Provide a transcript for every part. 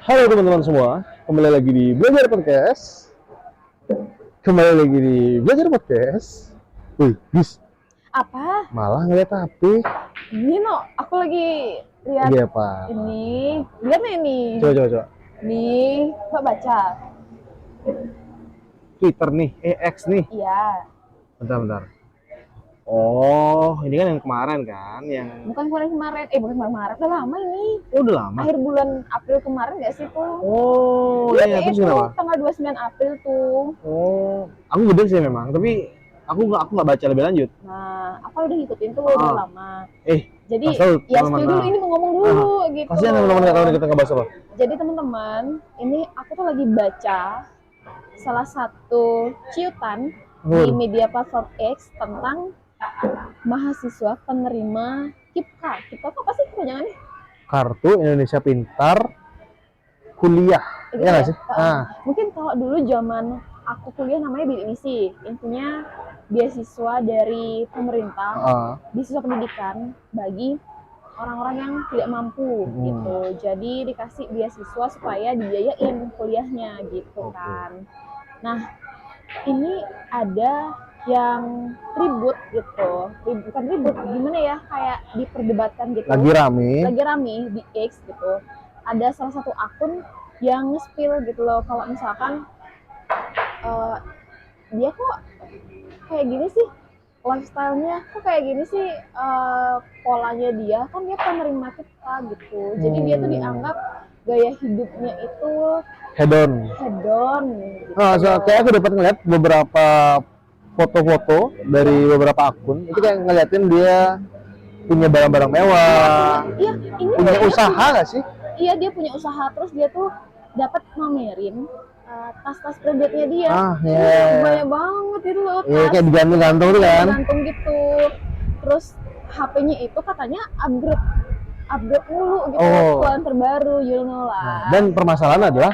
Halo teman-teman semua, kembali lagi di Belajar Podcast. Kembali lagi di Belajar Podcast. Wih, bis, Apa? malah ngeliat HP. Ini no, aku lagi lihat Lagi apa? ini. Lihat nih ini. Coba, coba, coba. Nih, Mbak baca. Twitter nih, X nih. Iya, Bentar, bentar. Oh, ini kan yang kemarin kan, yang... bukan kemarin-kemarin. Bukan kemarin, udah lama ini. Oh, udah lama. Akhir bulan April kemarin nggak sih tuh? Oh, Iya, iya, terus itu kenapa? tanggal 29 April tuh. Oh, aku gede sih memang, tapi aku nggak baca lebih lanjut. Nah, aku udah ngikutin tuh udah lama. Jadi, kasih tahu ya teman-teman. spill dulu ini mau ngomong dulu gitu. Kasihan teman-teman nggak tahu nih kita ngebahas apa. Jadi teman-teman, ini aku tuh lagi baca salah satu ciutan di media platform X tentang mahasiswa penerima KIPKA. KIPKA apa sih kepanjangannya? Kartu Indonesia Pintar Kuliah. Gitu Iya nggak ya? sih? Ah. Mungkin kalau dulu zaman aku kuliah namanya bidik misi. Intinya beasiswa dari pemerintah, beasiswa pendidikan bagi orang-orang yang tidak mampu gitu. Jadi dikasih beasiswa supaya dibiayain kuliahnya gitu kan. Nah, ini ada yang ribut gitu, bukan ribut, gimana ya, kayak diperdebatkan gitu. Lagi rame di X gitu. Ada salah satu akun yang nge-spill gitu loh, kalau misalkan dia kok kayak gini sih, lifestyle-nya kok kayak gini sih, polanya dia kan dia penerima kita gitu. Jadi dia tuh dianggap gaya hidupnya itu hedon gitu. Kayak aku dapat ngeliat beberapa foto-foto dari beberapa akun itu kayak ngeliatin dia punya barang-barang mewah. Iya, ini punya usaha nggak sih? Iya, dia punya usaha, terus dia tuh dapat mamerin tas-tas brandednya dia. Banyak banget itu loh, tas. Iya, kayak digantung-gantung tuh kan. Gantung gitu. Terus HP-nya itu katanya upgrade mulu gitu, keluaran terbaru, you know lah. Dan permasalahan adalah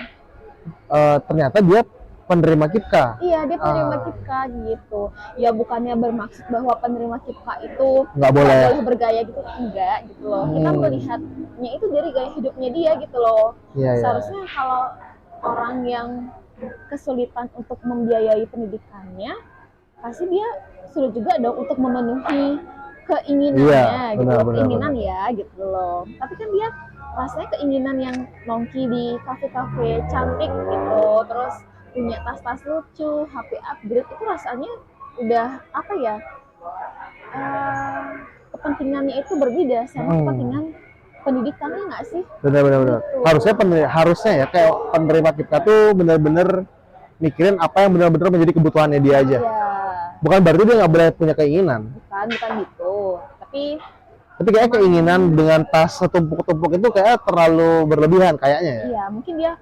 ternyata dia penerima KIPKA. Iya, dia penerima KIPKA gitu. Ya bukannya bermaksud bahwa penerima KIPKA itu nggak boleh bergaya gitu, enggak gitu loh. Kita melihatnya itu dari gaya hidupnya dia gitu loh. Seharusnya kalau orang yang kesulitan untuk membiayai pendidikannya, pasti dia sulit juga dong untuk memenuhi keinginannya gitu loh. Keinginan ya gitu loh. Tapi kan dia rasanya keinginan yang nongki di kafe-kafe cantik gitu, terus punya tas-tas lucu, HP upgrade, itu rasanya udah apa ya, kepentingannya itu berbeda sama kepentingan pendidikannya nggak sih? Benar. Harusnya ya kayak penerima KIPKA tuh benar-benar mikirin apa yang benar-benar menjadi kebutuhannya dia aja. Bukan berarti dia nggak boleh punya keinginan. Bukan gitu. Tapi kayak keinginan dengan tas setumpuk-tumpuk itu kayak terlalu berlebihan kayaknya ya. Iya, mungkin dia,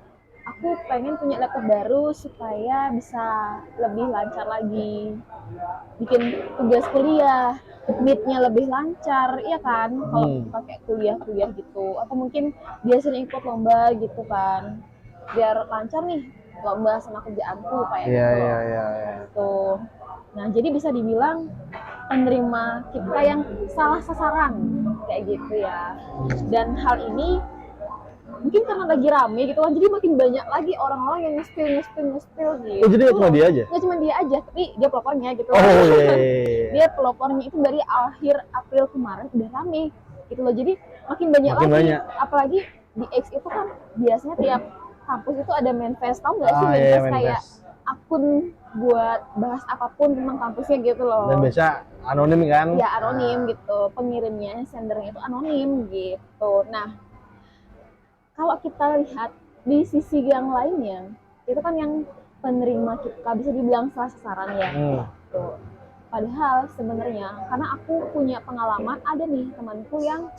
aku pengen punya laptop baru supaya bisa lebih lancar lagi bikin tugas kuliah, meet-nya lebih lancar, iya kan, kalau pakai kuliah gitu. Atau mungkin dia sering ikut lomba gitu kan, biar lancar nih lomba sama kerjaanku kayak gitu. Nah, jadi bisa dibilang penerima KIPKA yang salah sasaran kayak gitu ya. Dan hal ini mungkin karena lagi rame gitu kan, jadi makin banyak lagi orang-orang yang nge-spill gitu. Jadi nggak cuma dia aja? Nggak cuma dia aja, tapi dia pelopornya gitu. Dia pelopornya itu dari akhir April kemarin udah rame gitu loh. Jadi makin banyak lagi. Apalagi di X itu kan biasanya tiap kampus itu ada manifest, tau nggak sih? Manifest kayak akun buat bahas apapun tentang kampusnya gitu loh. Dan biasa anonim kan? Ya anonim gitu, pengirimnya, sendernya itu anonim gitu. Nah, kalau kita lihat di sisi yang lainnya, itu kan yang penerima KIPKA bisa dibilang salah sasaran ya. Gitu. Padahal sebenarnya, karena aku punya pengalaman, ada nih temanku yang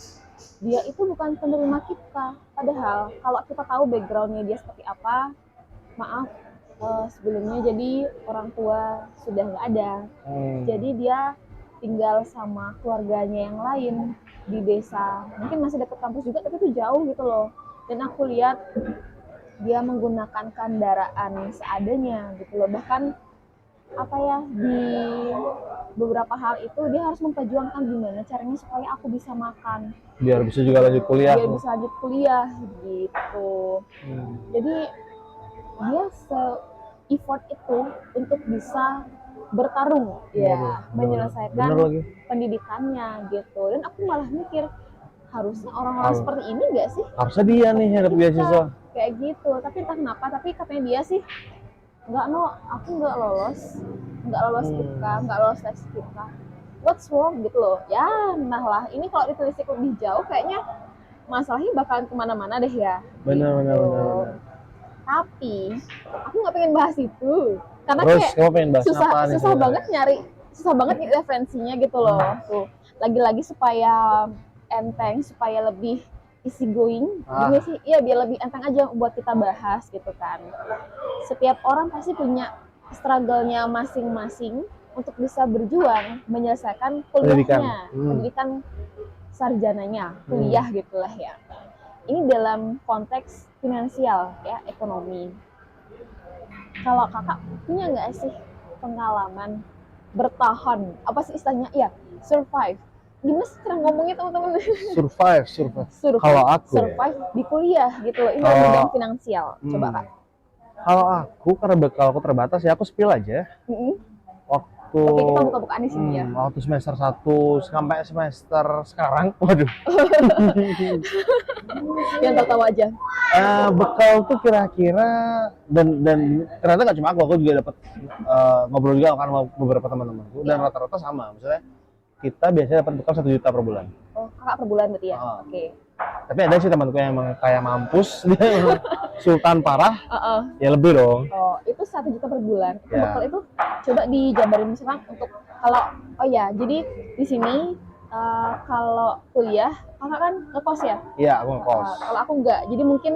dia itu bukan penerima KIPKA. Padahal kalau kita tahu backgroundnya dia seperti apa, maaf, sebelumnya jadi orang tua sudah nggak ada. Jadi dia tinggal sama keluarganya yang lain di desa. Mungkin masih dekat kampus juga, tapi itu jauh gitu loh. Dan aku lihat dia menggunakan kendaraan seadanya gitu loh. Bahkan apa ya, di beberapa hal itu dia harus memperjuangkan gimana caranya supaya aku bisa makan, Biar bisa juga lanjut kuliah. biar bisa lanjut kuliah gitu. Jadi dia se-effort itu untuk bisa bertarung ya, menyelesaikan Bener lagi. pendidikannya gitu. Dan aku malah mikir, harusnya orang-orang Harus. seperti ini nggak sih Harusnya dia nih yang dapat beasiswa. kayak gitu. Tapi entah kenapa, tapi katanya dia sih nggak, no, aku nggak lolos IPK, nggak lolos tes IPK. What's wrong gitu loh ya. Nah lah, ini kalau ditelisik lebih jauh kayaknya masalahnya bakalan kemana-mana deh ya. Bener. Tapi aku nggak pengen bahas itu karena Terus kayak kamu pengen bahas susah apa nih? susah banget nyari, susah banget nih referensinya gitu loh. Tuh lagi-lagi supaya enteng, supaya lebih easy going, gini sih, iya biar lebih enteng aja buat kita bahas gitu kan. Setiap orang pasti punya struggle-nya masing-masing untuk bisa berjuang menyelesaikan kuliahnya, pendidikan sarjananya, kuliah gitulah ya. Ini dalam konteks finansial ya, ekonomi. Kalau kakak punya nggak sih pengalaman bertahan, apa sih istilahnya, ya survive, gimana sih cara ngomongnya teman-teman? Survive. Kalau aku survive di kuliah gitu loh, ini dalam bidang finansial. Coba kak. Kalau aku, karena bekal aku terbatas ya, aku spill aja. Waktu Oke, kita buka-bukaan di sini ya. Waktu semester 1 sampai semester sekarang, waduh. Yang tahu-tahu aja. Bekal tuh kira-kira, dan ternyata nggak cuma aku juga dapat ngobrol juga kan sama beberapa teman-temanku, dan rata-rata sama. Misalnya kita biasanya dapat bekal 1 juta per bulan. Oh, kakak per bulan berarti ya? Oke. Tapi ada sih temanku yang emang kayak mampus, dia emang sultan parah, ya lebih dong. Oh, itu 1 juta per bulan. Itu Ya. bekal itu coba dijabarin misalkan untuk kalau, oh ya, jadi di sini kalau kuliah, kakak kan ngekos ya? Iya, aku ngekos. Kalau aku enggak, jadi mungkin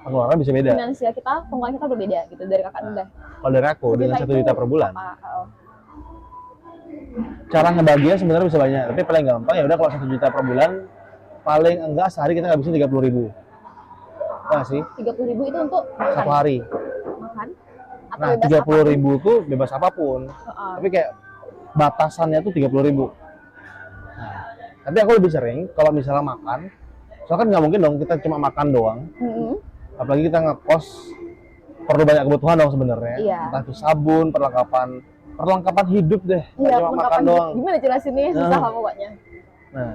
Pengeluaran bisa beda. finansial kita, pengeluaran kita berbeda gitu dari kakak udah. Kalau dari aku dengan 1 juta per bulan, Oh. cara ngebaginya sebenarnya bisa banyak, tapi paling gampang ya udah kalau 1 juta per bulan, paling enggak sehari kita ngabisin 30.000. Enggak sih? 30.000 itu untuk makan? Satu hari. Makan? Atau Nah, bebas 30.000 tuh bebas apapun. apapun? Tapi kayak batasannya tuh 30.000. Nah, tapi aku lebih sering kalau misalnya makan, soalnya kan nggak mungkin dong kita cuma makan doang. Apalagi kita ngekos, perlu banyak kebutuhan dong sebenarnya. Iya. Entah itu sabun, perlengkapan hidup deh. Nggak Iya, cuma makan perlengkapan doang. gimana jelasinnya, susah lah pokoknya. Nah,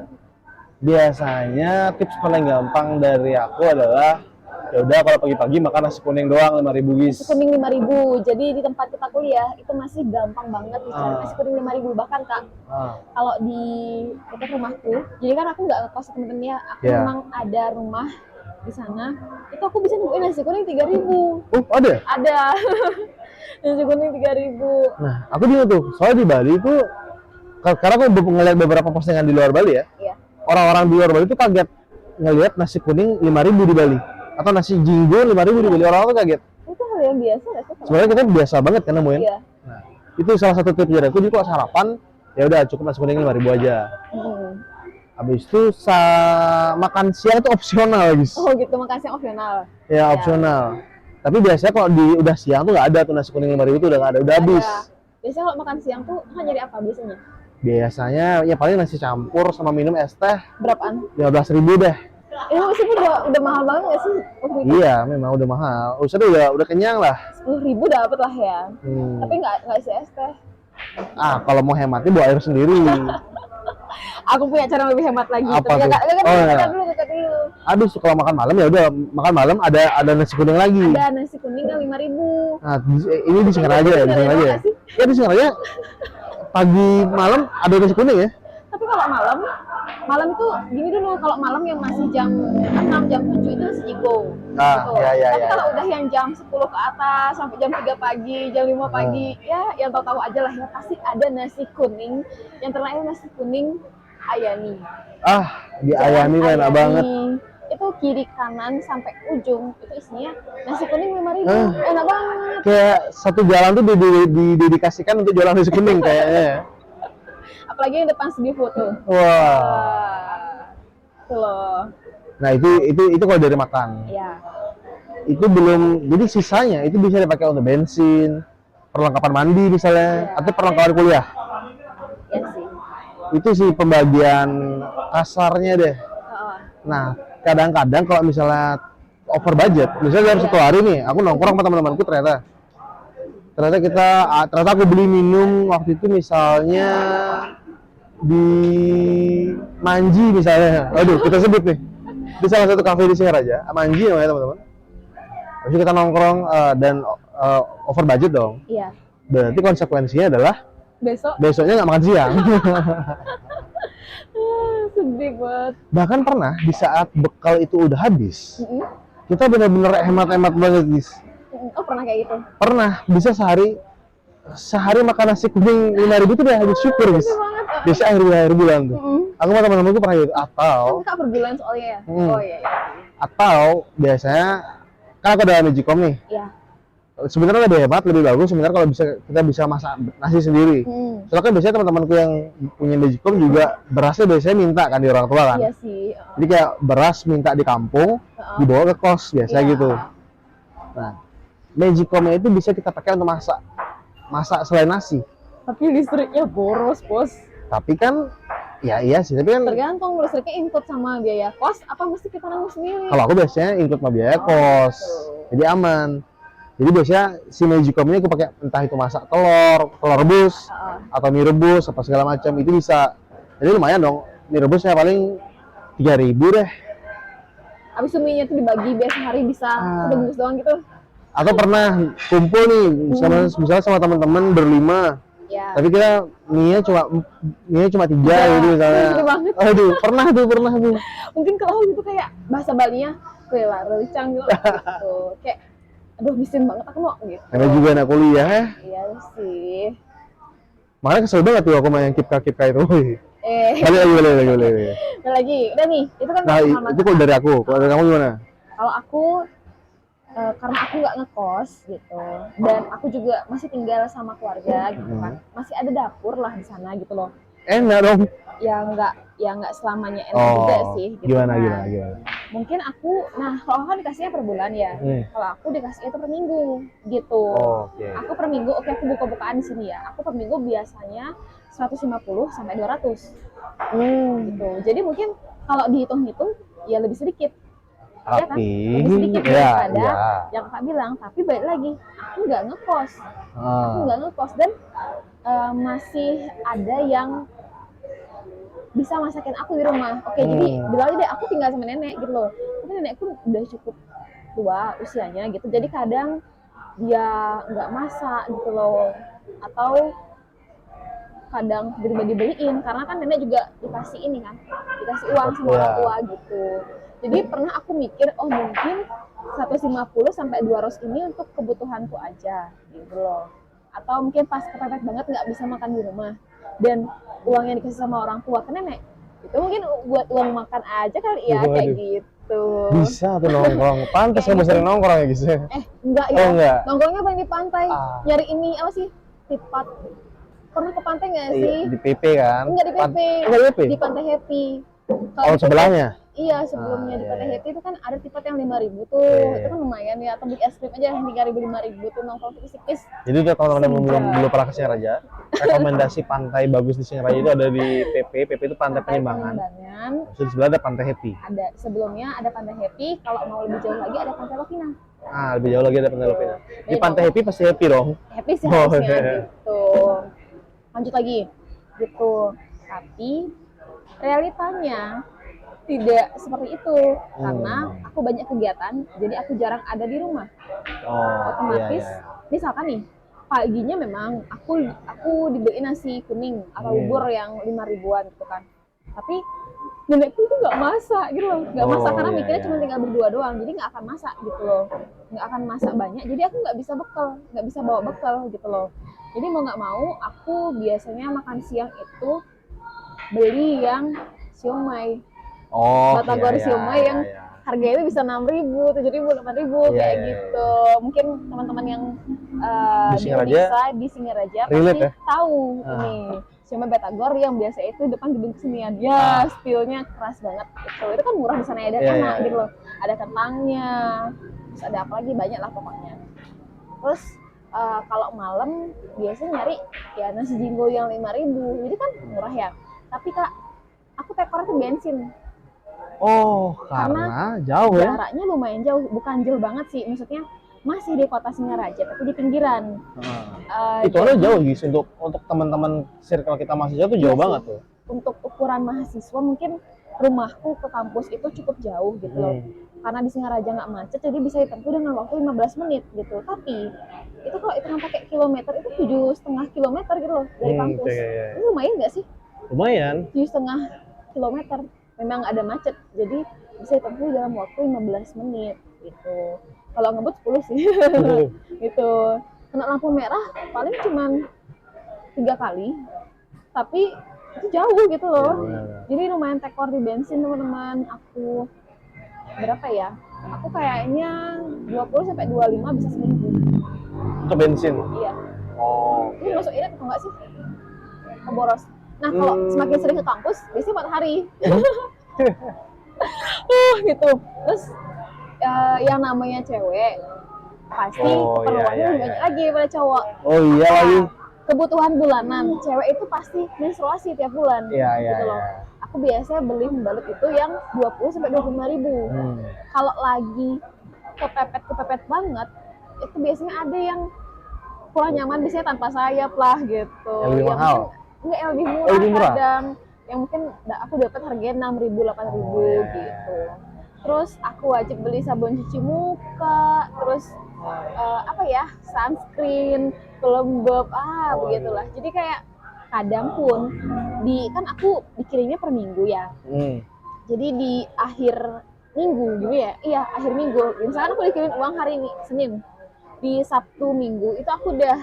biasanya tips paling gampang dari aku adalah ya udah kalau pagi-pagi makan nasi kuning doang 5.000 guys. Nasi kuning 5.000. Jadi di tempat kita kuliah itu masih gampang banget dicari nasi kuning 5.000. Bahkan kak, kalau di dekat rumahku, jadi kan aku nggak ngekos temen-temennya, aku memang ada rumah di sana. Itu aku bisa nemuin nasi kuning 3.000. Ada? Ada. Nasi kuning 3.000. Nah, aku juga tuh. Soalnya di Bali itu, karena aku ngeliat beberapa postingan di luar Bali ya. Iya. Orang-orang di luar Bali itu kaget ngelihat nasi kuning 5.000 di Bali. Atau nasi jinggo 5.000 di Bali, orang tuh kaget. Itu hal yang biasa nggak sih? Sebenarnya kita biasa banget kan nemuin. Iya. Nah, itu salah satu tips dari aku. Jadi kalau sarapan, ya udah cukup nasi kuning 5.000 aja. Habis itu makan siang itu opsional guys. Oh gitu, makan siang opsional. Ya opsional. Tapi biasanya kalau udah siang tuh nggak ada tuh nasi kuning 5.000 tuh udah nggak ada, udah habis. Biasanya kalau makan siang tuh nyari apa biasanya? Biasanya ya paling nasi campur sama minum es teh. Berapaan? 15.000 deh. Itu sih udah mahal banget nggak sih? Iya, memang udah mahal. Udah kenyang lah. 10.000 dapat lah ya. Tapi nggak isi es teh. Kalau mau hematnya bawa air sendiri. Aku punya cara lebih hemat lagi. Apa Tapi tuh? kakak dulu. Habis kalau makan malam ya udah makan malam ada nasi kuning lagi. Ada nasi kuning yang 5.000. Nah, ini di Singaraja ya, di Singaraja ya. Ya di Singaraja pagi malam ada nasi kuning ya. Tapi kalau malam itu gini dulu, kalau malam yang masih jam 6, jam 7 itu nasi jinggo. Nah, gitu. ya. Tapi kalau udah yang jam 10 ke atas sampai jam 3 pagi, jam 5 pagi, ya yang tahu-tahu aja lah ya, pasti ada nasi kuning. Yang terakhir nasi kuning Ayani. Di Ayani enak banget. Itu kiri kanan sampai ujung itu isinya nasi kuning 5.000. Enak banget. Kayak satu jalan tuh didedikasikan untuk jualan nasi kuning kayaknya. Apalagi yang depan segi foto. Wah. Itu loh. Nah, itu kalau dari makan. Iya. Itu belum, jadi sisanya itu bisa dipakai untuk bensin, perlengkapan mandi misalnya, atau perlengkapan kuliah. Ya sih. Itu sih pembagian kasarnya deh. Oh, Nah, kadang-kadang kalau misalnya over budget, misalnya dalam satu hari nih, aku nongkrong sama teman-temanku ternyata ternyata aku beli minum waktu itu misalnya di Manji misalnya. Aduh, kita sebut nih. Di salah satu kafe di Singaraja, Manji namanya teman-teman. Habis itu kita nongkrong dan over budget dong. iya. Berarti konsekuensinya adalah besoknya nggak makan siang. Sedih banget. Bahkan pernah di saat bekal itu udah habis, kita benar-benar hemat-hemat banget, guys. Oh, pernah kayak gitu? Pernah, bisa sehari makan nasi kuning 5.000 itu udah habis syukur, guys. Biasa akhir bulan tuh. Aku sama teman-temanku pernah gitu. Atau Kan per bulan soalnya ya? Oh iya. atau biasanya kan aku ada magicom nih. Iya. Sebenarnya lebih hemat, lebih bagus sebenarnya kalau kita bisa masak nasi sendiri. Soalnya kan biasanya teman-temanku yang punya magicom juga berasnya biasanya minta kan di orang tua kan. Iya sih. Jadi kayak beras minta di kampung, dibawa ke kos biasa gitu. Nah, magicomnya itu bisa kita pakai untuk masak selain nasi. Tapi listriknya boros, bos. Tapi kan iya sih, tapi kan Tergantung listriknya include sama biaya kos apa mesti kita nanggung sendiri? kalau aku biasanya include sama biaya kos. Jadi aman. Jadi biasanya si magicom ini aku pakai entah itu masak telur rebus atau mie rebus apa segala macam itu bisa. Jadi lumayan dong. Mie rebusnya paling 3.000 deh. Abis itu mie-nya tuh dibagi biar sehari bisa udah bungkus doang gitu. Atau pernah kumpul nih misalnya sama teman-teman berlima. Ya. Tapi kita mie-nya cuma 3 gitu misalnya. Aduh, pernah tuh. Mungkin kalau gitu kayak bahasa Balinya kue larecang gitu. Kayak aduh miskin banget aku mau gitu. Karena juga anak kuliah ya. Iya sih. Makanya kesel banget tuh aku main kipka itu. Boleh. Ada lagi. Udah nih, itu kan Nah, itu kalau dari aku. Kalau dari kamu gimana? Kalau aku karena aku nggak ngekos gitu dan aku juga masih tinggal sama keluarga gitu kan. Masih ada dapur lah di sana gitu loh. Enak dong. Ya nggak selamanya enak juga sih gitu. Gimana? Mungkin kalau aku kan dikasihnya per bulan ya. Kalau aku dikasihnya itu per minggu gitu. Aku per minggu aku buka-bukaan di sini ya. Aku per minggu biasanya 150 sampai 200. Gitu. Jadi mungkin kalau dihitung-hitung ya lebih sedikit. Ya kan? Lebih sedikit daripada yang kakak bilang. Tapi balik lagi, aku nggak ngekos. Dan masih ada yang bisa masakin aku di rumah. Oke, jadi bilang aja deh aku tinggal sama nenek gitu loh. Tapi nenekku udah cukup tua usianya gitu. Jadi kadang dia nggak masak gitu loh. Atau kadang tiba-tiba dibeliin karena kan nenek juga dikasih uang sama orang tua gitu. Jadi pernah aku mikir mungkin 150 sampai 200 ini untuk kebutuhanku aja gitu loh. Atau mungkin pas kepepet banget nggak bisa makan di rumah dan uang yang dikasih sama orang tua ke nenek itu mungkin buat uang makan aja kali ya. Kayak gitu. Bisa tuh nongkrong. Pantes kamu sering nongkrong ya guys. Enggak ya. Nongkrongnya paling di pantai. Nyari ini apa sih? Tipat. Pernah ke pantai nggak sih? Di PP kan? Enggak di PP. Di Pantai Happy. Sebelahnya? Iya, sebelumnya di Pantai Happy itu kan ada tipat yang 5.000 tuh. Itu kan lumayan ya. Atau beli es krim aja yang 3.000 5.000 tuh nongkrong tipis-tipis. Jadi udah teman-teman belum pernah ke Singaraja, rekomendasi pantai bagus di Singaraja itu ada di PP. PP itu Pantai Penyeberangan. Terus di sebelah ada Pantai Happy. Sebelumnya ada Pantai Happy. Kalau mau lebih jauh lagi ada Pantai Lovina. Lebih jauh lagi ada Pantai Lovina. Di Pantai Happy pasti happy dong. Happy sih harusnya gitu. Lanjut lagi gitu. Tapi realitanya tidak seperti itu karena aku banyak kegiatan jadi aku jarang ada di rumah. Otomatis misalkan nih paginya memang aku dibeliin nasi kuning atau bubur yang 5.000-an gitu kan, tapi nenekku itu nggak masak gitu loh, nggak masak karena mikirnya cuma tinggal berdua doang, jadi nggak akan masak gitu loh, nggak akan masak banyak, jadi aku nggak bisa bawa bekal gitu loh. Jadi mau nggak mau aku biasanya makan siang itu beli yang siomay. Batagor siomay yang harganya itu bisa 6.000, 7.000, 8.000 kayak gitu. Mungkin teman-teman yang di Singaraja pasti tahu ini siomay Batagor yang biasa itu depan gedung kesenian. Stylenya keras banget gitu. Itu kan murah di sana ya, dan enak gitu loh. Ada kentangnya, terus ada apa lagi, banyak lah pokoknya. Terus Kalau malam biasanya nyari ya nasi jinggo yang 5.000, jadi kan murah ya. Tapi Kak, aku tekor ke bensin Oh, karena jauh ya. jaraknya lumayan jauh, bukan jauh banget sih, maksudnya masih di kota Singaraja tapi di pinggiran. Itu aja jauh guys, untuk teman-teman circle kita mahasiswa tuh jauh Iya sih. banget tuh. Untuk ukuran mahasiswa mungkin rumahku ke kampus itu cukup jauh gitu loh. Karena di Singaraja nggak macet, jadi bisa ditempuh dengan waktu 15 menit gitu. Tapi itu kalau hitungan pakai kilometer itu 7,5 kilometer gitu loh dari kampus. Iya. Ini lumayan nggak sih? Lumayan. 7,5 kilometer. Memang ada macet, jadi bisa ditempuh dalam waktu 15 menit gitu. Kalau ngebut 10 sih. Gitu. Kena lampu merah paling cuman 3 kali, tapi itu jauh gitu loh. Jadi lumayan tekor di bensin teman-teman. Aku berapa ya? Aku kayaknya 20 sampai 25 bisa seminggu. Untuk bensin. Iya. Oh. Ini masuk irit atau enggak sih? Ke boros. Nah, kalau semakin sering ke kampus, biasanya 4 hari. Gitu. Terus yang namanya cewek pasti keperluannya lebih banyak lagi pada cowok. Oh iya lagi. Kebutuhan bulanan, cewek itu pasti menstruasi tiap bulan. Iya. Gitu loh. Aku biasanya beli membalut itu yang 20 sampai 25.000. Kalau lagi kepepet banget, itu biasanya ada yang kurang nyaman, biasanya tanpa sayap lah gitu. Yang lebih mahal? Enggak, yang lebih murah kadang. Yang mungkin aku dapat harganya 6.000, 8.000 gitu. Terus aku wajib beli sabun cuci muka, terus sunscreen, pelembab, begitulah. Jadi kayak kadang pun kan aku dikirimnya per minggu ya. Jadi di akhir minggu gitu ya. Iya, akhir minggu. Misalkan aku dikirim uang hari ini Senin. Di Sabtu Minggu itu aku udah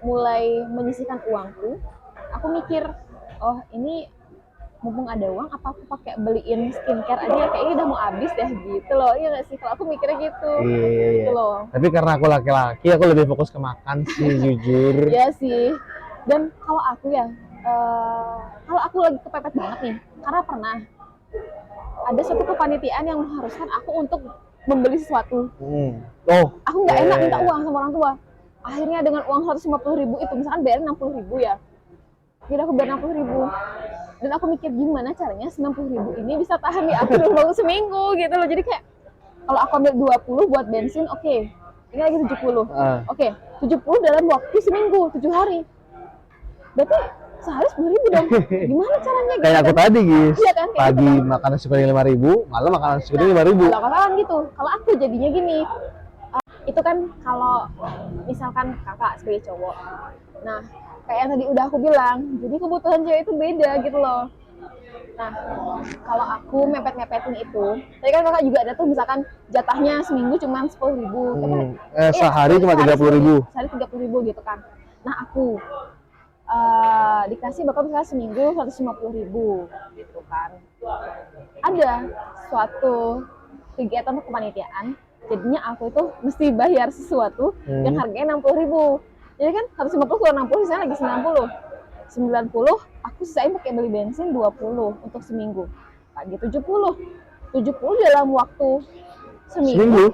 mulai menyisihkan uangku. Aku mikir, oh ini mumpung ada uang, apa aku pakai beliin skincare aja, kayaknya udah mau habis deh gitu loh. Iya nggak sih, kalau aku mikirnya gitu. Iya. Gitu loh. Tapi karena aku laki-laki, aku lebih fokus ke makan sih, jujur. Iya sih. Dan kalau aku ya, kalau aku lagi kepepet banget nih, karena pernah ada suatu kepanitiaan yang mengharuskan aku untuk membeli sesuatu. Aku nggak enak minta uang sama orang tua. Akhirnya dengan uang 150.000 itu, misalkan bayar 60.000 ya. Jadi aku bayar 60.000. Dan aku mikir gimana caranya 90.000 ini bisa tahan di aku dalam waktu seminggu gitu loh. Jadi kayak kalau aku ambil 20 buat bensin, oke. Ini lagi 70. Oke, 70 dalam waktu seminggu, 7 hari. Berarti sehari 10.000 dong. Gimana caranya gitu? Kayak aku tadi, guys. Iya kan? Pagi makan nasi kuning 5.000, malam makan nasi kuning 5.000. Kalau katakan gitu. Kalau aku jadinya gini. Itu kan kalau misalkan kakak sebagai cowok. Nah, kayak yang tadi udah aku bilang, jadi kebutuhan cewek itu beda gitu loh. Nah, kalau aku mepet-mepetin itu, tadi kan kakak juga ada tuh misalkan jatahnya seminggu cuma 10.000. Sehari cuma 30.000. Sehari 30.000 gitu kan. Nah, aku dikasih bakal misalnya seminggu 150.000 gitu kan. Ada suatu kegiatan atau kepanitiaan, jadinya aku itu mesti bayar sesuatu yang harganya 60.000. Jadi kan 150 kurang 60, saya lagi 90, aku sisain pakai beli bensin 20 untuk seminggu. Pagi 70 dalam waktu seminggu.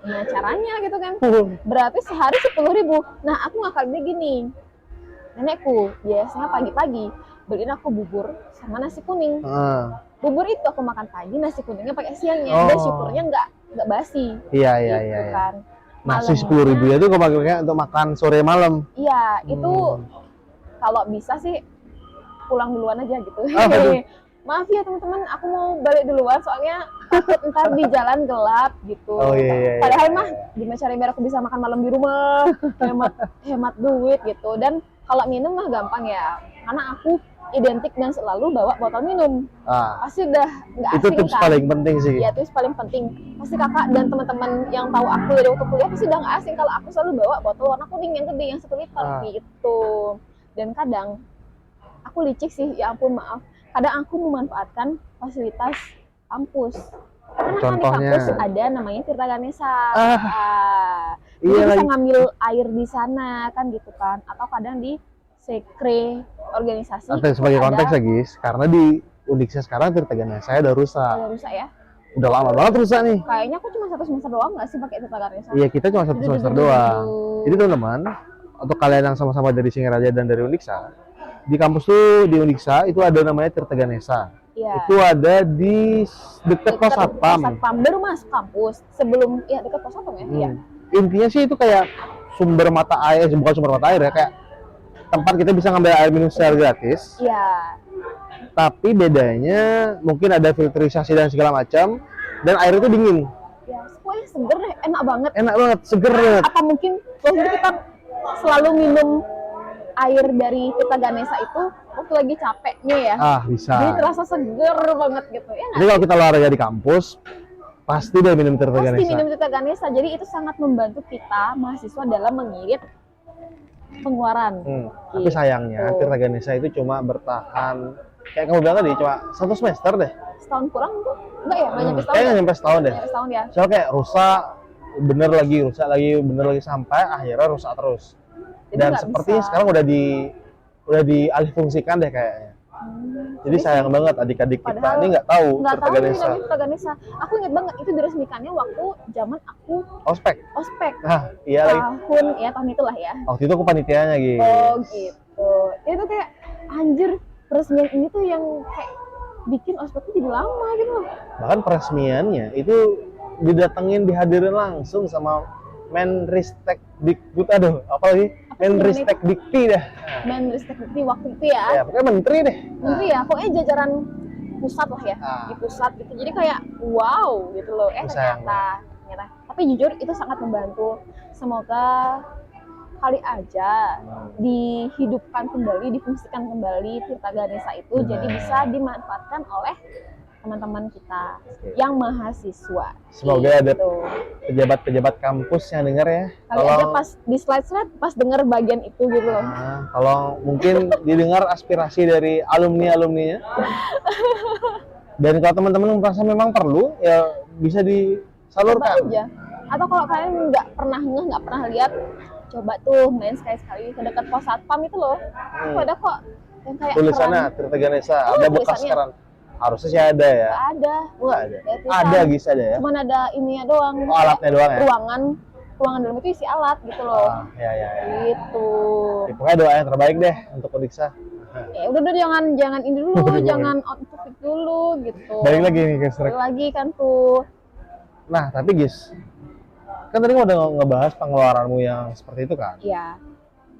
Nah caranya gitu kan, berarti sehari 10.000. Nah aku ngakalinnya gini, nenekku biasanya pagi-pagi beliin aku bubur sama nasi kuning. Bubur itu aku makan pagi, nasi kuningnya pakai siangnya. Dan syukurnya nggak basi. Iya. Kan. Nasi 10.000 itu kau pakai untuk makan sore malam. Iya, itu kalau bisa sih pulang duluan aja gitu. Maaf ya teman-teman, aku mau balik duluan soalnya takut ntar di jalan gelap gitu. Padahal mah gimana cara biar aku bisa makan malam di rumah, hemat duit gitu. Dan kalau minum mah gampang ya, karena aku identik dan selalu bawa botol minum. Pasti udah nggak asing. Itu tips paling penting sih. Iya, tips paling penting. Pasti kakak dan teman-teman yang tahu aku dari waktu kuliah pasti udah nggak asing kalau aku selalu bawa botol warna kuning yang gede, yang 1 liter gitu. Dan kadang aku licik sih, ya ampun maaf. Kadang aku memanfaatkan fasilitas kampus. Karena kan di kampus ada namanya Tirta Ganesha. Jadi bisa ngambil air di sana kan gitu kan. Atau kadang di sekre organisasi. Sebagai konteks ya guys, karena di Undiksa sekarang Tirta Ganesha udah rusak. Udah rusak ya? udah lama banget rusak nih. Kayaknya aku cuma 1 semester doang nggak sih pakai Tirta Ganesha? Iya, kita cuma 1 semester doang. Jadi teman-teman, untuk kalian yang sama-sama dari Singaraja dan dari Uniksa, di kampus tuh di Uniksa itu ada namanya Tirta Ganesha. Iya. Itu ada di dekat pos satpam. Baru masuk kampus sebelum ya dekat pos satpam ya. Iya. Intinya sih itu kayak sumber mata air, bukan sumber mata air ya, kayak tempat kita bisa ngambil air minum secara gratis. Iya. Tapi bedanya mungkin ada filterisasi dan segala macam, dan air itu dingin. Ya, pokoknya seger deh, enak banget. Enak banget, seger banget. Apa mungkin waktu itu kita selalu minum air dari Tirta Ganesha itu waktu lagi capeknya ya? Bisa. Jadi terasa seger banget gitu ya. Jadi kalau kita olahraga di kampus, pasti deh minum Tirta Pasti Ganesha. minum Tirta Ganesha. Jadi itu sangat membantu kita mahasiswa dalam mengirit pengeluaran. Tapi sayangnya Tirta Ganesha itu cuma bertahan, kayak kamu bilang tadi, cuma 1 semester deh. Setahun kurang tuh? Enggak ya? Nggak nyampe setahun Kayaknya ya? nyampe setahun deh. Nyampe setahun ya? Soalnya kayak rusak, rusak lagi, bener lagi, sampai akhirnya rusak terus. Jadi Dan nggak sepertinya bisa. sekarang udah dialihfungsikan deh kayaknya. Jadi sayang banget adik-adik kita Padahal ini nggak tahu nggak Tirta tahu nih Ganesha. namanya Tirta Ganesha. Aku ingat banget itu diresmikannya waktu zaman aku Ospek. ospek. Iya lagi. Tahun itulah ya. Waktu itu aku panitianya gitu. Oh gitu. Itu kayak anjir, peresmian ini tuh yang kayak bikin ospek tuh jadi lama gitu loh. Bahkan peresmiannya itu didatengin, dihadirin langsung sama Menristek Dikbud, apa lagi? Menristek Dikti dah. Menristek Dikti waktu itu ya. Ya, pokoknya menteri deh. Menteri ya, pokoknya jajaran pusat lah ya. Di pusat gitu. Jadi kayak wow gitu loh. Ternyata. Tapi jujur itu sangat membantu. Semoga kali aja dihidupkan kembali, difungsikan kembali Tirta Ganesha itu jadi bisa dimanfaatkan oleh teman-teman kita yang mahasiswa. Semoga ada gitu. pejabat-pejabat kampus yang dengar ya. Kali aja pas di slide pas denger bagian itu gitu loh. Kalau mungkin didengar aspirasi dari alumni-alumninya. Dan kalau teman-teman merasa memang perlu, ya bisa disalurkan. Coba aja. Atau kalau kalian nggak pernah lihat, coba tuh main sekali-sekali ke dekat pos satpam itu loh. Itu ada kok yang kayak tulisannya Tirta Ganesha, ada bekas sekarang. Harusnya sih ada ya. Nggak ada. Nggak ada. Ada guys, ada ya. Cuman ada ininya doang. Alatnya doang ya. Ruangan dalam itu isi alat gitu loh. Ya. Gitu. Ya, pokoknya doa yang terbaik deh untuk Uniksa. Ya udah jangan ini dulu, jangan out of topic dulu gitu. Balik lagi nih guys. Balik lagi kan tuh. Nah, tapi guys, kan tadi udah ngebahas pengeluaranmu yang seperti itu kan? Iya.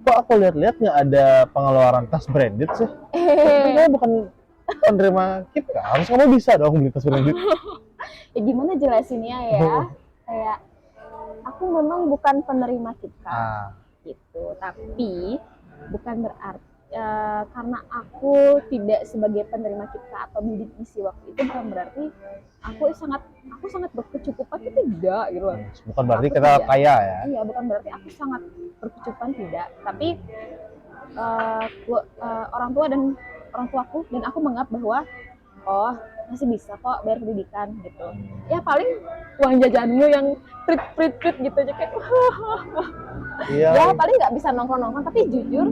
Kok aku lihat-lihat nggak ada pengeluaran tas branded sih? Kayaknya bukan penerima kita. Harus kamu bisa dong beli tas branded. Ya gimana jelasinnya ya? Kayak aku memang bukan penerima KitKat gitu, tapi bukan berarti karena aku tidak sebagai penerima KitKat atau bidik misi waktu itu bukan berarti aku sangat berkecukupan, itu tidak gitu loh. Bukan berarti Aku kita tidak. kaya ya. Iya, bukan berarti aku sangat berkecukupan, tidak. Tapi orang tua dan orang tuaku dan aku menganggap bahwa masih bisa kok bayar pendidikan gitu. Ya paling uang jajanmu yang prit gitu aja kayak Iya. ya paling nggak bisa nongkrong tapi jujur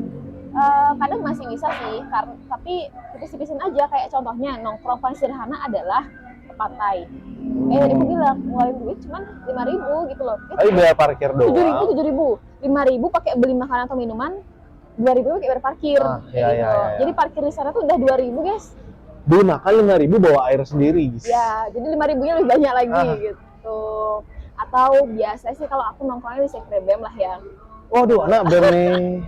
kadang masih bisa sih, tapi tipis-tipisin aja. Kayak contohnya nongkrong paling sederhana adalah ke pantai. Tadi aku bilang ngeluarin duit cuman 5.000 gitu loh. Tapi bayar parkir doang. 7.000 pakai beli makanan atau minuman, 2.000 pakai bayar parkir. Iya. Jadi parkir di sana tuh udah 2.000 guys. Beli makan 5.000 bawa air sendiri guys. Ya, jadi 5.000-nya lebih banyak lagi gitu. Atau biasa sih kalau aku nongkrongnya di Sekre BEM lah ya. Waduh, anak BEM nih.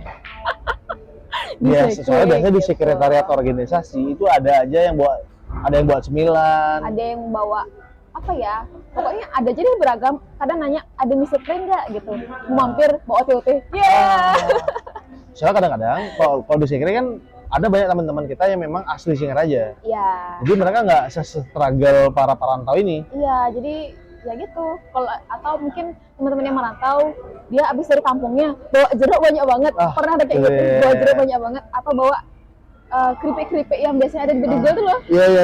Biasa, soalnya biasanya di sekretariat organisasi itu ada yang buat cemilan. Ada yang bawa apa ya? Pokoknya ada jadi beragam. Kadang nanya, ada mie sekre nggak gitu. Mau mampir bawa OT-OT. Soalnya kadang-kadang kalau di sekre kan ada banyak teman-teman kita yang memang asli Singaraja. Iya. Jadi mereka nggak se-struggle para perantau ini. Iya, jadi ya gitu. Kalau atau mungkin teman-teman yang merantau, dia abis dari kampungnya bawa jeruk banyak banget. Pernah ada kayak gitu, bawa jeruk banyak banget atau bawa keripik-keripik yang biasanya ada di bedugul tuh loh. Iya.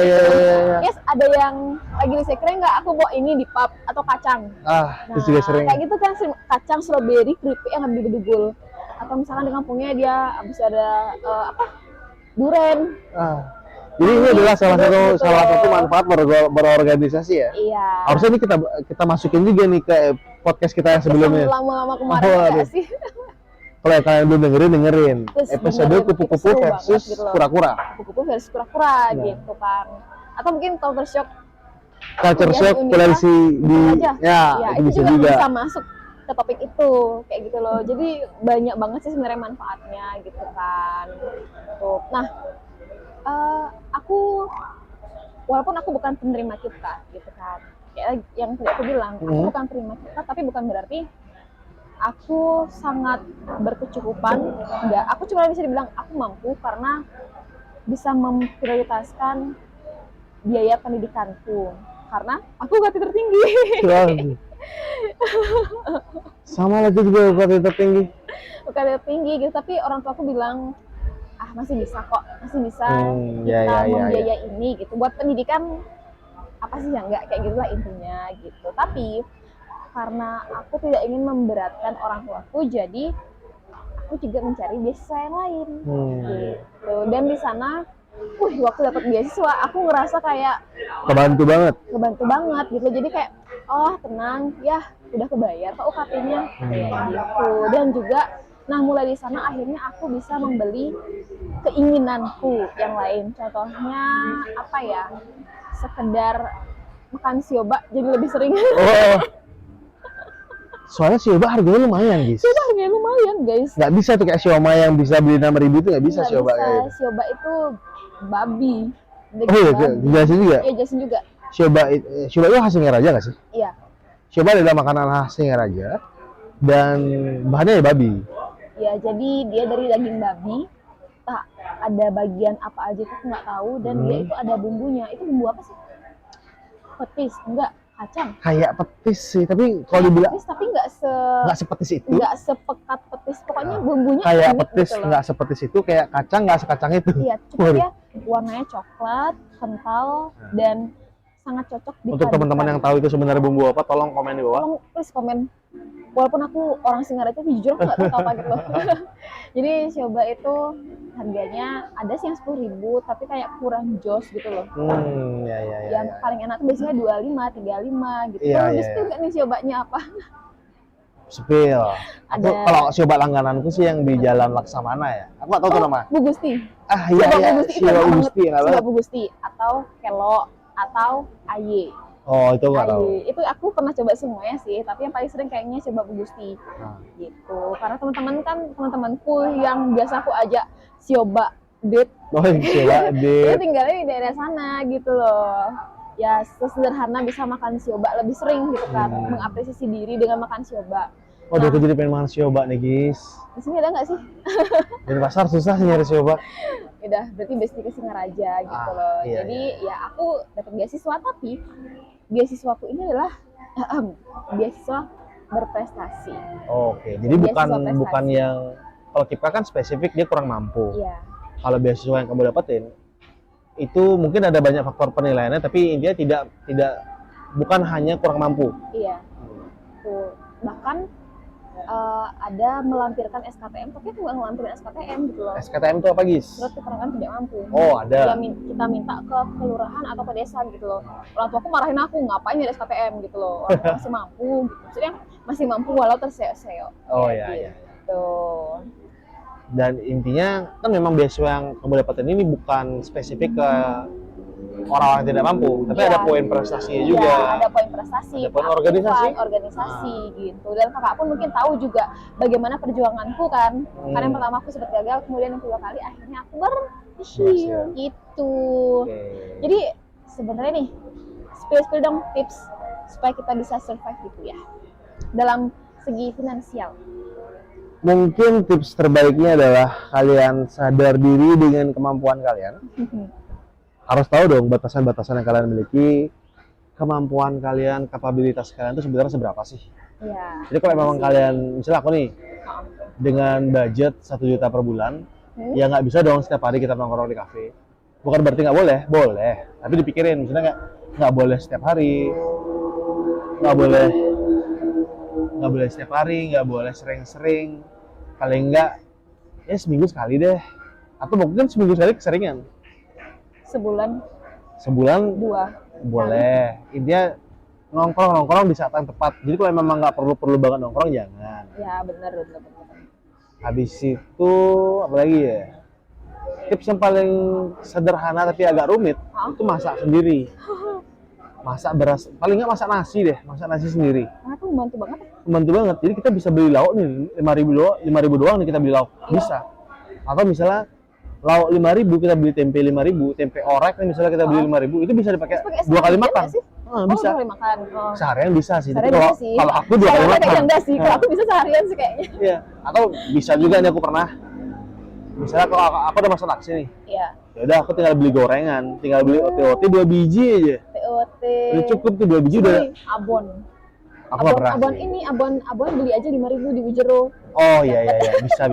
Yes, ada yang lagi di sekre nggak, aku bawa ini di pub atau kacang. Itu juga sering. Kayak gitu kan, kacang, strawberry, keripik yang ada di bedugul. Atau misalkan di kampungnya dia abis ada duren. Jadi ini adalah Betul. salah satu manfaat berorganisasi ya. Iya. Harusnya ini kita masukin juga nih ke podcast kita yang sebelumnya. Lama-lama kemarin Oh, nggak aduh. sih? Kalau yang kalian belum dengerin Terus episode dengerin, kupu-kupu itu seru versus banget gitu loh. kura-kura. Kupu-kupu versus kura-kura Nah. gitu kan. Atau mungkin culture shock. Culture Kuliah shock di kuliah di aja. ya, Ya, itu itu bisa juga juga. bisa masuk ke topik itu kayak gitu loh. Jadi banyak banget sih sebenarnya manfaatnya gitu kan. Tuh. Nah, aku walaupun aku bukan penerima kita gitu kan. Kayak yang tadi aku bilang, aku bukan penerima kita, tapi bukan berarti aku sangat berkecukupan. Enggak, aku cuma bisa dibilang aku mampu karena bisa memprioritaskan biaya pendidikanku. Karena aku UKT tertinggi. Waduh. Sama lagi juga UKT tertinggi. UKT tertinggi gitu, tapi orang tua aku bilang masih bisa kok, masih bisa ya. membiayai ini gitu. Buat pendidikan apa sih ya enggak kayak gitulah intinya gitu. Tapi karena aku tidak ingin memberatkan orang tuaku, jadi aku juga mencari beasiswa yang lain gitu. Dan di sana waktu dapat beasiswa aku ngerasa kayak kebantu banget gitu. Jadi kayak tenang ya, udah kebayar kok UKT-nya kayak gitu. Dan juga mulai di sana akhirnya aku bisa membeli keinginanku yang lain. Contohnya apa ya? Sekedar makan sioba jadi lebih sering. Oh. Soalnya sioba harganya lumayan, guys. Sioba harganya lumayan, guys. Nggak bisa tuh kayak siomay yang bisa beli 6.000 itu nggak bisa sioba kayak gitu. Sioba itu babi. Oh iya, jelasin juga. Iya, jelasin juga. Sioba itu khas Singaraja nggak sih? Iya. Sioba adalah makanan khas Singaraja dan bahannya ya babi. Ya, jadi dia dari daging babi. Tak ada bagian apa aja itu aku nggak tahu, dan dia itu ada bumbunya. Itu bumbu apa sih? Petis, enggak, kacang. Kayak petis sih, tapi kalau dibilang petis tapi nggak sepetis itu. Nggak sepekat petis, pokoknya bumbunya kayak unik petis, gitu nggak sepetis itu, kayak kacang nggak sekacang itu. Iya, cuma dia warnanya coklat, kental, dan sangat cocok di Untuk teman-teman yang tahu itu sebenarnya bumbu apa, tolong komen di bawah. Tolong please komen. Walaupun aku orang Singaraja, tapi jujur aku nggak tahu apa gitu. Jadi sioba itu harganya ada sih yang 10.000, tapi kayak kurang jos gitu loh. Ya. Yang paling enak tuh biasanya 25, 35 gitu. Iya, Terus juga nih siobanya apa? Sepil. Ada. Kalau sioba langgananku sih yang di Jalan Laksamana ya. Aku nggak tahu tuh nama. Bu Gusti. Iya. Sioba Bu Gusti, Sioba Bu Gusti atau Kelo atau Aye. Oh, itu nggak tahu. Itu aku pernah coba semuanya sih, tapi yang paling sering kayaknya coba Bu Gusti. Gitu. Karena teman-temanku yang biasa aku ajak sioba date. Oh, sioba date. Dia tinggalnya di daerah sana gitu loh. Ya, sesederhana bisa makan sioba lebih sering gitu kan. Mengapresiasi diri dengan makan sioba. Oh, aku jadi pengen makan sioba nih, guys. Di sini ada nggak sih? Di pasar susah sih nyari sioba. Udah, berarti besti ke Singaraja gitu loh. Iya, Jadi ya aku dapat beasiswa, tapi beasiswaku ini adalah beasiswa berprestasi. Oke, jadi bukan yang kalau KIPKA kan spesifik dia kurang mampu. Iya. Kalau beasiswa yang kamu dapetin itu mungkin ada banyak faktor penilaiannya, tapi intinya bukan hanya kurang mampu. Iya. Tuh, bahkan ada melampirkan SKTM, tapi aku nggak melampirin SKTM gitu loh. SKTM itu apa, guys? Surat keterangan tidak mampu. Oh, ada. Kita minta ke kelurahan atau ke desa gitu loh. Orang tuaku marahin aku, ngapain nyari SKTM gitu loh. Orang tua masih mampu gitu. Maksudnya masih mampu walau terseok-seok. Oh iya. Gitu. Dan intinya kan memang beasiswa yang kamu dapetin ini bukan spesifik ke orang-orang yang tidak mampu, tapi ada poin prestasinya juga. Iya, ada poin prestasi, ada poin organisasi gitu. Dan kakak pun mungkin tahu juga bagaimana perjuanganku kan. Karena yang pertama aku sempat gagal, kemudian yang kedua kali akhirnya aku berhasil gitu. Jadi sebenarnya nih, spill dong tips supaya kita bisa survive gitu ya dalam segi finansial. Mungkin tips terbaiknya adalah kalian sadar diri dengan kemampuan kalian. Harus tahu dong batasan-batasan yang kalian miliki, kemampuan kalian, kapabilitas kalian itu sebenarnya seberapa sih? Iya. Jadi kalau memang kalian, misalnya aku nih, dengan budget 1 juta per bulan, ya nggak bisa dong setiap hari kita nongkrong di kafe. Bukan berarti nggak boleh, boleh. Tapi dipikirin, misalnya nggak boleh setiap hari, nggak boleh setiap hari, nggak boleh sering-sering. Paling nggak, ya seminggu sekali deh. Atau mungkin seminggu sekali keseringan. Sebulan Sebulan 2 boleh. Intinya nongkrong di saat yang tepat. Jadi kalau memang nggak perlu banget nongkrong jangan. ya, bener. Habis itu apa lagi ya? Tips yang paling sederhana tapi agak rumit itu masak sendiri. Masak beras, paling nggak masak nasi deh, masak nasi sendiri. Karena itu membantu banget ya. Membantu banget. Jadi kita bisa beli lauk nih 5.000 doang nih kita beli lauk. Bisa. Atau misalnya lauk 5.000 kita beli tempe 5.000, tempe orek nih misalnya kita beli 5.000, itu bisa dipakai Terus pakai 2 kali seharian makan. nggak sih? Bisa. 2 kali makan. Seharian bisa sih. Tapi Seharian bisa sih. kalau aku 2 kali Seharian makan. kayaknya enggak sih. Kalau aku bisa seharian sih kayaknya. Iya. Atau bisa juga nih aku pernah. Misalnya kalau aku udah masak nasi nih. Iya. Ya udah aku tinggal beli gorengan, tinggal beli OT 2 biji aja. TOT. Udah cukup tuh 2 biji udah. Abon. Aku nggak pernah. Abon sih. ini abon beli aja 5.000 di Ujero. Oh iya bisa.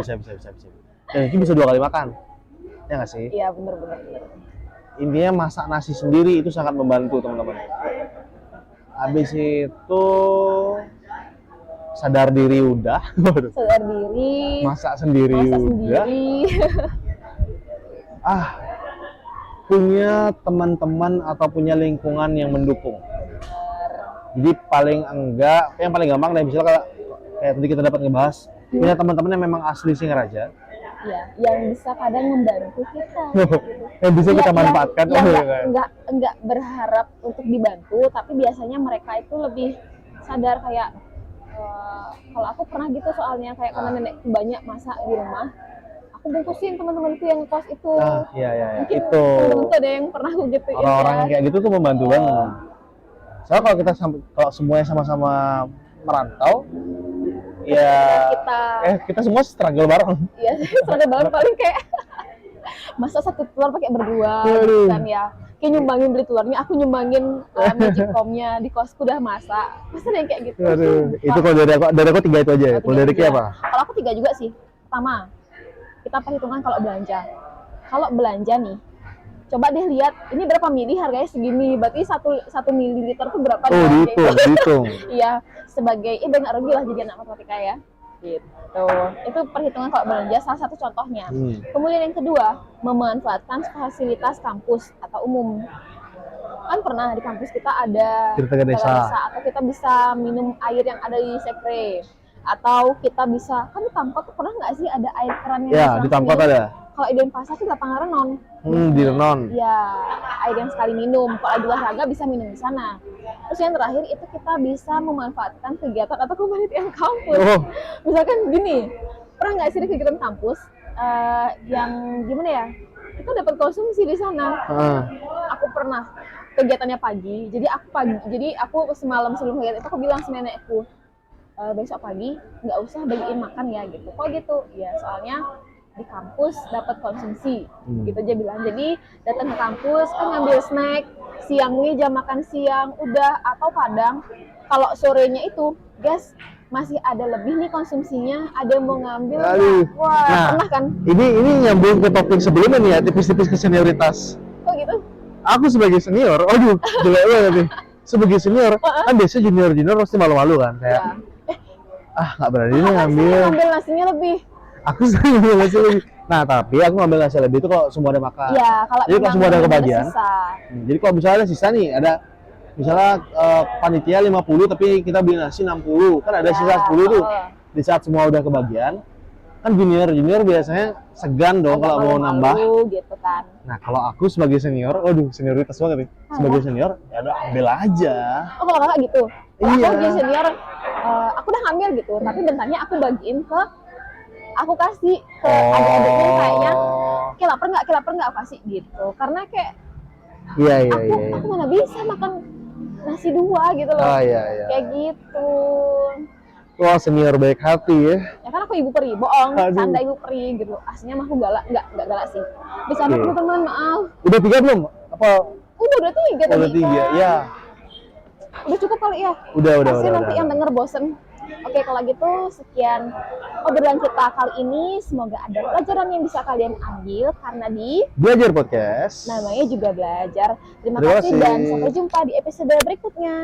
Dan itu bisa 2 kali makan. Ya nggak sih? Iya, bener. Intinya masak nasi sendiri itu sangat membantu teman-teman. Habis itu sadar diri udah. Sadar diri. Masak sendiri Masak udah. sendiri. Punya teman-teman atau punya lingkungan yang mendukung. Jadi paling enggak, yang paling gampang deh misalnya kayak tadi kita dapat ngebahas, punya teman-teman yang memang asli Singaraja. Ya, yang bisa kadang membantu kita. Yang bisa kita manfaatkan. Enggak berharap untuk dibantu, tapi biasanya mereka itu lebih sadar kayak kalau aku pernah gitu soalnya kayak karena nenekku banyak masak di rumah, aku bungkusin teman-temanku yang kos itu. Iya. Mungkin Itu temen-temen tuh ada yang pernah aku gituin orang-orang ya. yang kayak gitu tuh membantu banget. Soalnya kalau semuanya sama-sama merantau, ya kita semua struggle bareng. Iya, seragam banget paling kayak masa satu telur pakai berdua gitu kan ya. Kayak nyumbangin beli telurnya, aku nyumbangin magicomnya di kosku udah masak. Masa ada yang kayak gitu? Itu kalau dari aku 3 itu aja ya. Kalau dari Ki apa? Kalau aku 3 juga sih. Pertama, kita perhitungan kalau belanja. Kalau belanja nih, coba deh lihat ini berapa mili harganya segini. Berarti 1 mililiter tuh berapa? Dihitung. Iya, sebagai biar nggak rugi lah jadi anak matematika ya. Gitu. Itu perhitungan kalau belanja salah satu contohnya. Kemudian yang kedua, memanfaatkan fasilitas kampus atau umum. Kan pernah di kampus kita ada Tirta Desa, atau kita bisa minum air yang ada di sekre, atau kita bisa kan di Tamkot tuh pernah nggak sih ada air keran yang ya di Tamkot ada. Kalau di Denpasar tuh lapangan Renon. Di Renon. Ya, air yang sekali minum. Kalau lagi olahraga bisa minum di sana. Terus yang terakhir itu kita bisa memanfaatkan kegiatan atau kepanitiaan kampus. Misalkan gini, pernah nggak sih di kegiatan kampus yang gimana ya? Kita dapat konsumsi di sana. Aku pernah kegiatannya pagi. Jadi aku semalam sebelum kegiatan itu aku bilang sama nenekku, besok pagi nggak usah beliin makan ya gitu. Kok gitu? Ya soalnya di kampus dapat konsumsi gitu aja bilang. Jadi datang ke kampus kan ngambil snack siang nih, jam makan siang udah, atau kadang kalau sorenya itu guys masih ada lebih nih konsumsinya, ada yang mau ngambil. Wah, pernah kan? Ini nyambung ke topik sebelumnya nih ya, tipis-tipis ke senioritas. Kok gitu? Aku sebagai senior, jelek banget nih. Sebagai senior, kan biasanya junior pasti malu-malu kan kayak nggak berani nih ngambil nasinya lebih. Aku sering ngambil nasi lebih. Nah, tapi aku ngambil nasi lebih itu kalau semua ada makan. Iya, kalau jadi kalau semua ada kebagian. Jadi kalau misalnya ada sisa nih, ada misalnya panitia 50 tapi kita beli nasi 60, kan ada sisa 10 tuh. Di saat semua udah kebagian, kan junior biasanya segan dong kalau mau nambah. Gitu kan. Nah, kalau aku sebagai senior, senioritas banget nih. Sebagai senior, ya udah ambil aja. Oh, kalau kakak gitu. Kalau Iya. aku jadi senior, aku udah ngambil gitu, tapi bentarnya aku bagiin aku kasih ke adik-adiknya yang kayaknya kayak lapar nggak aku kasih gitu, karena kayak aku mana bisa makan nasi 2 gitu loh. Kayak gitu. Wah, senior baik hati ya. Ya kan aku ibu peri, bohong, canda ibu peri gitu. Aslinya mah aku galak, nggak galak sih. Bisa teman-teman, maaf. Udah 3 belum? Apa? Udah 3 tadi. Udah 3, ya. Udah cukup kali ya. Udah. Pasti nanti yang denger bosen. Oke, kalau gitu sekian obrolan kita kali ini. Semoga ada pelajaran yang bisa kalian ambil karena di Belajar Podcast namanya juga belajar. Terima kasih dan sampai jumpa di episode berikutnya.